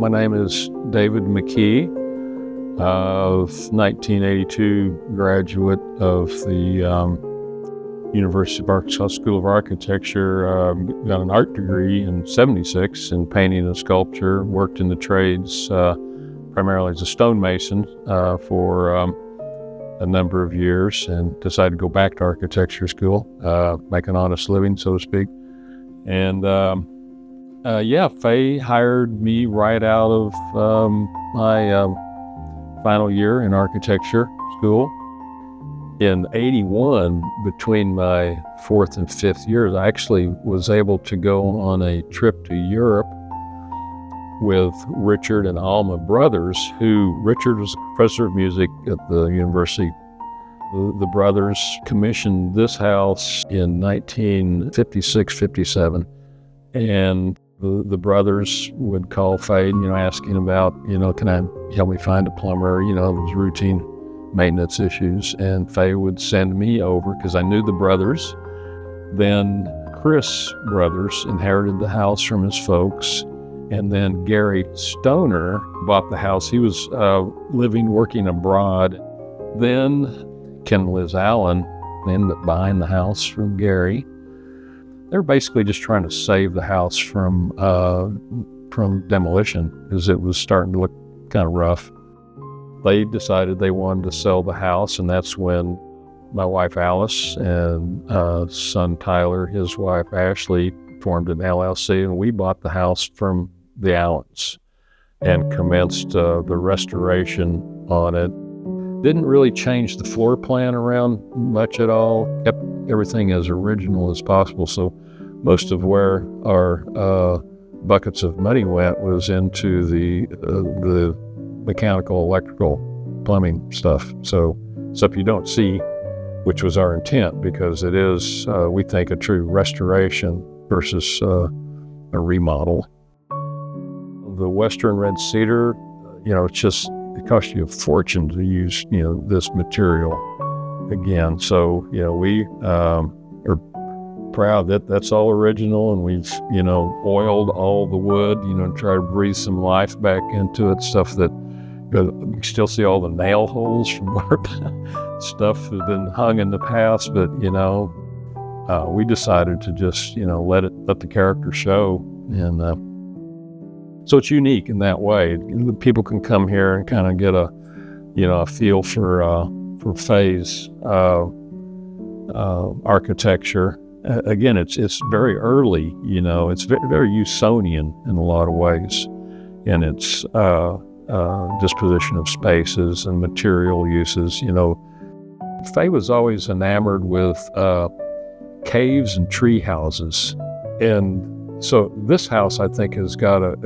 My name is David McKee, of 1982 graduate of the University of Arkansas School of Architecture. Got an art degree in 76 in painting and sculpture. Worked in the trades primarily as a stonemason for a number of years, and decided to go back to architecture school, make an honest living, so to speak. And Faye hired me right out of my final year in architecture school. In 81, between my fourth and fifth years, I actually was able to go on a trip to Europe with Richard and Alma brothers, Richard was a professor of music at the university. The brothers commissioned this house in 1956, 57, and the brothers would call Faye, asking about, can I help me find a plumber, those routine maintenance issues. And Faye would send me over because I knew the brothers. Then Chris Brothers inherited the house from his folks. And then Gary Stoner bought the house. He was working abroad. Then Ken and Liz Allen ended up buying the house from Gary. They were basically just trying to save the house from demolition because it was starting to look kind of rough. They decided they wanted to sell the house, and that's when my wife Alice and son Tyler, his wife Ashley, formed an LLC, and we bought the house from the Allens and commenced the restoration on it. Didn't really change the floor plan around much at all, kept everything as original as possible. So most of where our buckets of money went was into the mechanical, electrical, plumbing stuff. So stuff you don't see, which was our intent, because it is, we think, a true restoration versus a remodel. The Western red cedar, it costs you a fortune to use, this material again. So, we are proud that that's all original, and we've, oiled all the wood, try to breathe some life back into it, stuff that you still see all the nail holes from where stuff has been hung in the past, but, we decided to just, let the character show. And so it's unique in that way. People can come here and kind of get a feel for Faye's architecture. Again, it's very early, it's very, very Usonian in a lot of ways, in its disposition of spaces and material uses. Faye was always enamored with caves and tree houses, and so this house, I think, is a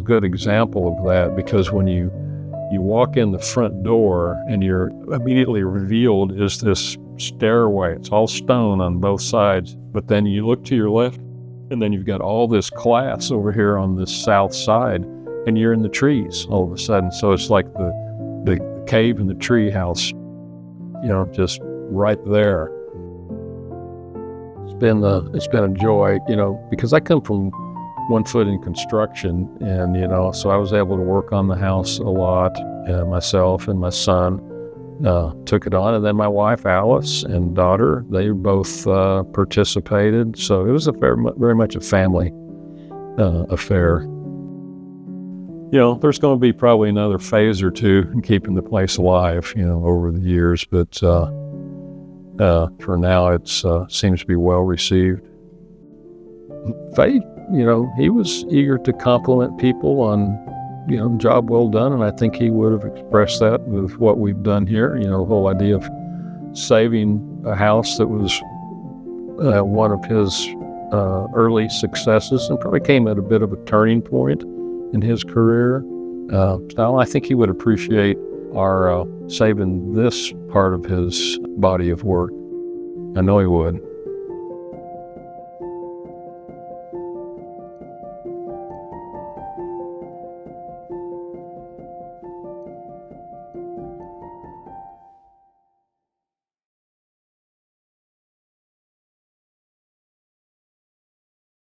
good example of that, because when you walk in the front door and you're immediately revealed is this stairway. It's all stone on both sides, but then you look to your left and then you've got all this glass over here on this south side, and you're in the trees all of a sudden. So it's like the cave and the tree house, just right there. It's been a joy, because I come from one foot in construction, and so I was able to work on the house a lot, myself and my son took it on, and then my wife Alice and daughter, they both participated. So it was very much a family affair. There's going to be probably another phase or two in keeping the place alive, over the years, but for now, it seems to be well received. Faye, he was eager to compliment people on, job well done, and I think he would have expressed that with what we've done here. The whole idea of saving a house that was one of his early successes, and probably came at a bit of a turning point in his career. So I think he would appreciate our saving this part of his body of work. I know he would.